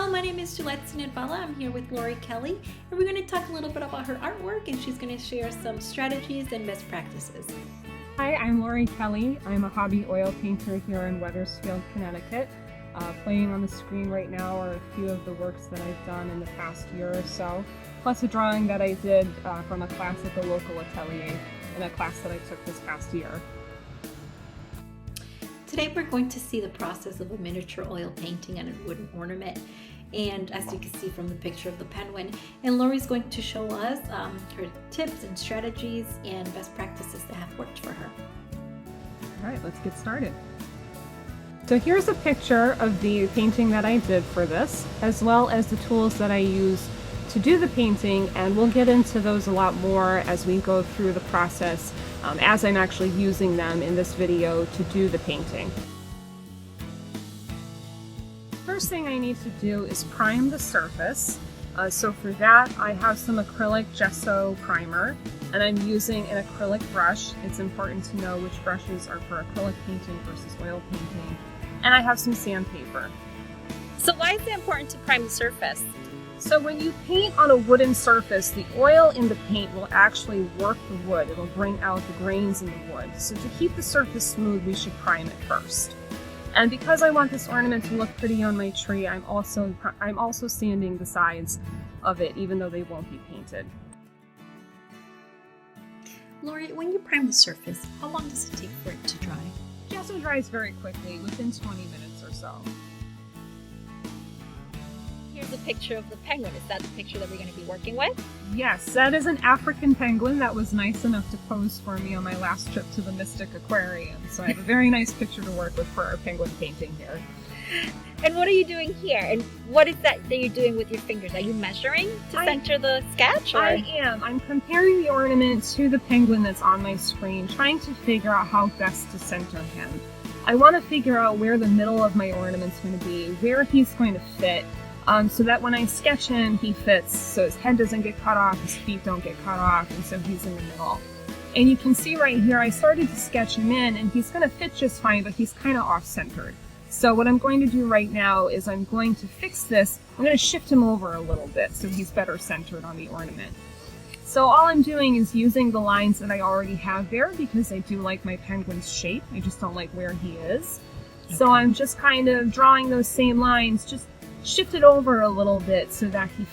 Hello, my name is Gillette Sinadbala. I'm here with Laurie Kelly, and we're going to talk a little bit about her artwork, and she's going to share some strategies and best practices. Hi, I'm Laurie Kelly. I'm a hobby oil painter here in Wethersfield, Connecticut. Playing on the screen right now are a few of the works that I've done in the past year or so, plus a drawing that I did from a class at the local atelier in a class that I took this past year. Today we're going to see the process of a miniature oil painting on a wooden ornament, and as you can see from the picture of the penguin, and Laurie's going to show us her tips and strategies and best practices that have worked for her. All right, let's get started. So here's a picture of the painting that I did for this, as well as the tools that I use to do the painting, and we'll get into those a lot more as we go through the process as I'm actually using them in this video to do the painting. First thing I need to do is prime the surface. So for that I have some acrylic gesso primer, and I'm using an acrylic brush. It's important to know which brushes are for acrylic painting versus oil painting. And I have some sandpaper. So why is it important to prime the surface? So when you paint on a wooden surface, the oil in the paint will actually work the wood. It'll bring out the grains in the wood. So to keep the surface smooth, we should prime it first. And because I want this ornament to look pretty on my tree, I'm also sanding the sides of it, even though they won't be painted. Laurie, when you prime the surface, how long does it take for it to dry? Gesso dries very quickly, within 20 minutes or so. Here's a picture of the penguin. Is that the picture that we're going to be working with? Yes, that is an African penguin that was nice enough to pose for me on my last trip to the Mystic Aquarium. So I have a very nice picture to work with for our penguin painting here. And what are you doing here? And what is that you're doing with your fingers? Are you measuring to center the sketch? Or? I am. I'm comparing the ornament to the penguin that's on my screen, trying to figure out how best to center him. I want to figure out where the middle of my ornament's going to be, where he's going to fit, so that when I sketch him, he fits, so his head doesn't get cut off, his feet don't get cut off, and so he's in the middle. And you can see right here, I started to sketch him in, and he's going to fit just fine, but he's kind of off-centered. So what I'm going to do right now is I'm going to fix this. I'm going to shift him over a little bit so he's better centered on the ornament. So all I'm doing is using the lines that I already have there because I do like my penguin's shape. I just don't like where he is. Okay. So I'm just kind of drawing those same lines, just shift it over a little bit so that he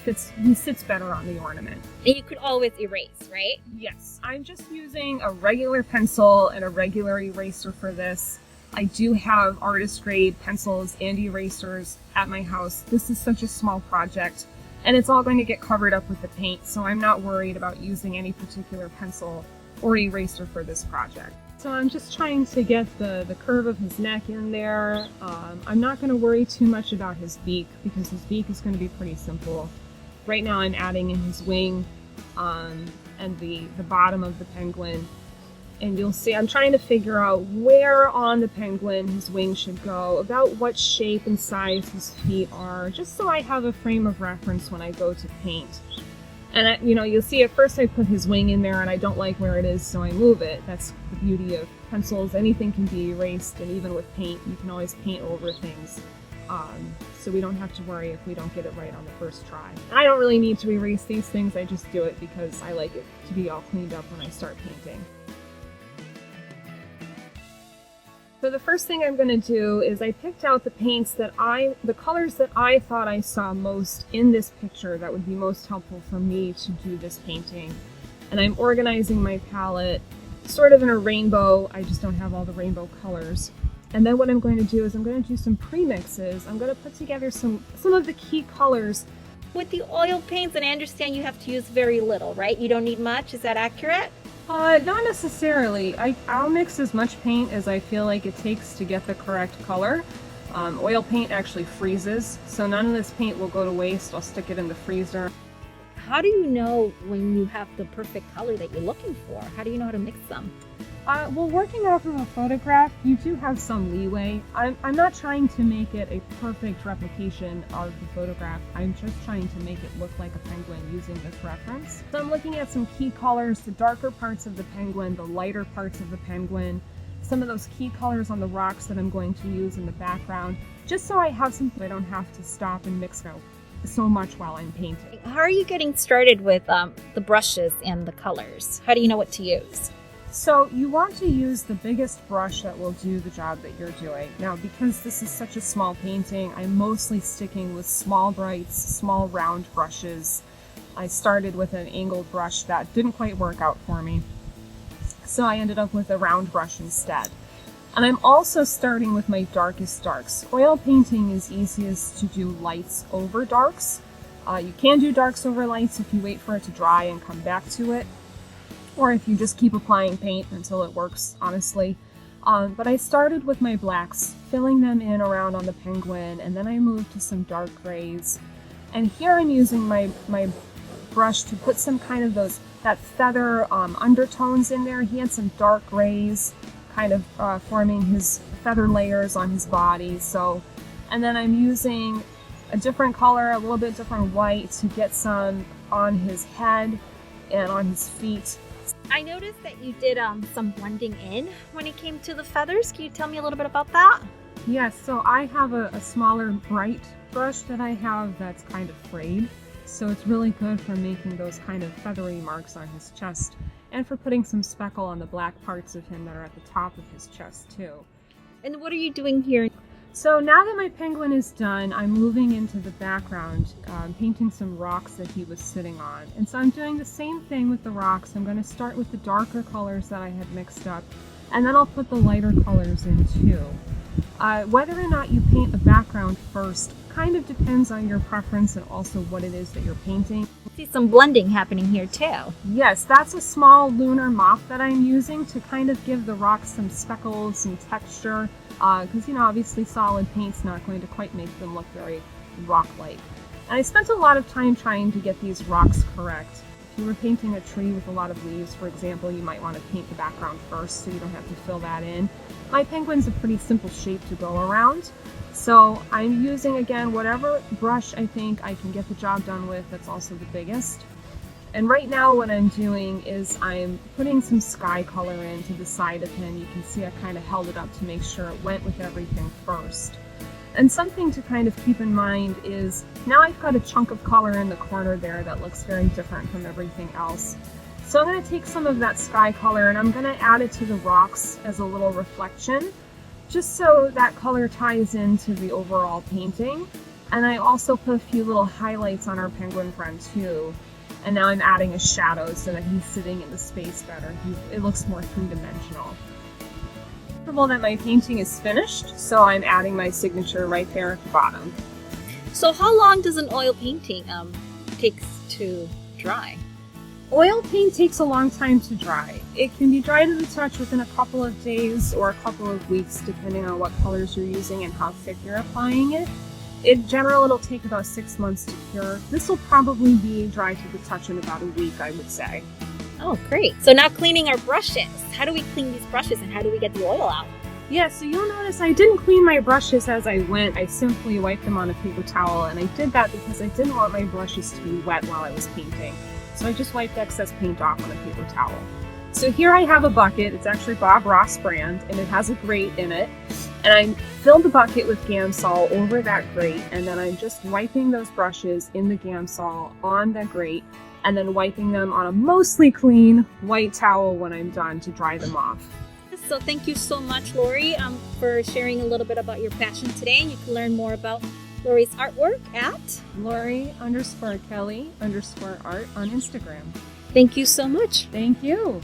sits better on the ornament. And you could always erase, right? Yes, I'm just using a regular pencil and a regular eraser for this. I do have artist grade pencils and erasers at my house. This is such a small project, and it's all going to get covered up with the paint, so I'm not worried about using any particular pencil or eraser for this project. So I'm just trying to get the curve of his neck in there. I'm not going to worry too much about his beak because his beak is going to be pretty simple. Right now I'm adding in his wing and the bottom of the penguin. And you'll see I'm trying to figure out where on the penguin his wing should go, about what shape and size his feet are, just so I have a frame of reference when I go to paint. And you'll see at first I put his wing in there and I don't like where it is, so I move it. That's the beauty of pencils. Anything can be erased, and even with paint, you can always paint over things. So we don't have to worry if we don't get it right on the first try. And I don't really need to erase these things, I just do it because I like it to be all cleaned up when I start painting. So the first thing I'm going to do is I picked out the colors that I thought I saw most in this picture that would be most helpful for me to do this painting. And I'm organizing my palette sort of in a rainbow. I just don't have all the rainbow colors. And then what I'm going to do is I'm going to do some pre-mixes. I'm going to put together some of the key colors. With the oil paints, and I understand you have to use very little, right? You don't need much, is that accurate? Not necessarily. I'll mix as much paint as I feel like it takes to get the correct color. Oil paint actually freezes, so none of this paint will go to waste. I'll stick it in the freezer. How do you know when you have the perfect color that you're looking for? How do you know how to mix them? Well, working off of a photograph, you do have some leeway. I'm not trying to make it a perfect replication of the photograph. I'm just trying to make it look like a penguin using this reference. So I'm looking at some key colors, the darker parts of the penguin, the lighter parts of the penguin, some of those key colors on the rocks that I'm going to use in the background, just so I have something I don't have to stop and mix out so much while I'm painting. How are you getting started with the brushes and the colors? How do you know what to use? So you want to use the biggest brush that will do the job that you're doing. Now, because this is such a small painting, I'm mostly sticking with small brights, small round brushes. I started with an angled brush that didn't quite work out for me, so I ended up with a round brush instead. And I'm also starting with my darkest darks. Oil painting is easiest to do lights over darks. You can do darks over lights if you wait for it to dry and come back to it, or if you just keep applying paint until it works, honestly. But I started with my blacks, filling them in around on the penguin, and then I moved to some dark grays. And here I'm using my brush to put some kind of that feather undertones in there. He had some dark grays kind of forming his feather layers on his body. And then I'm using a different color, a little bit different white, to get some on his head and on his feet. I noticed that you did some blending in when it came to the feathers. Can you tell me a little bit about that? Yes, so I have a smaller bright brush that I have that's kind of frayed. So it's really good for making those kind of feathery marks on his chest, and for putting some speckle on the black parts of him that are at the top of his chest too. And what are you doing here? So now that my penguin is done, I'm moving into the background, painting some rocks that he was sitting on. And so I'm doing the same thing with the rocks. I'm going to start with the darker colors that I had mixed up, and then I'll put the lighter colors in too. Whether or not you paint the background first kind of depends on your preference and also what it is that you're painting. I see some blending happening here too. Yes, that's a small lunar mop that I'm using to kind of give the rocks some speckles, some texture, because obviously solid paint's not going to quite make them look very rock-like. And I spent a lot of time trying to get these rocks correct. If you were painting a tree with a lot of leaves, for example, you might want to paint the background first so you don't have to fill that in. My penguin's a pretty simple shape to go around, so I'm using, again, whatever brush I think I can get the job done with that's also the biggest. And right now what I'm doing is I'm putting some sky color into the side of him. You can see I kind of held it up to make sure it went with everything first. And something to kind of keep in mind is, now I've got a chunk of color in the corner there that looks very different from everything else. So I'm going to take some of that sky color and I'm going to add it to the rocks as a little reflection, just so that color ties into the overall painting. And I also put a few little highlights on our penguin friend too. And now I'm adding a shadow so that he's sitting in the space better. It looks more three-dimensional. Comfortable that my painting is finished, so I'm adding my signature right there at the bottom. So how long does an oil painting takes to dry? Oil paint takes a long time to dry. It can be dry to the touch within a couple of days or a couple of weeks, depending on what colors you're using and how thick you're applying it. In general, it'll take about 6 months to cure. This will probably be dry to the touch in about a week, I would say. Oh, great. So now cleaning our brushes. How do we clean these brushes and how do we get the oil out? Yeah, so you'll notice I didn't clean my brushes as I went. I simply wiped them on a paper towel, and I did that because I didn't want my brushes to be wet while I was painting. So I just wiped excess paint off on a paper towel. So here I have a bucket. It's actually Bob Ross brand, and it has a grate in it. And I filled the bucket with Gamsol over that grate, and then I'm just wiping those brushes in the Gamsol on the grate, and then wiping them on a mostly clean white towel when I'm done to dry them off. So thank you so much, Laurie, for sharing a little bit about your passion today. You can learn more about Laurie's artwork at Laurie_Kelly_art on Instagram. Thank you so much. Thank you.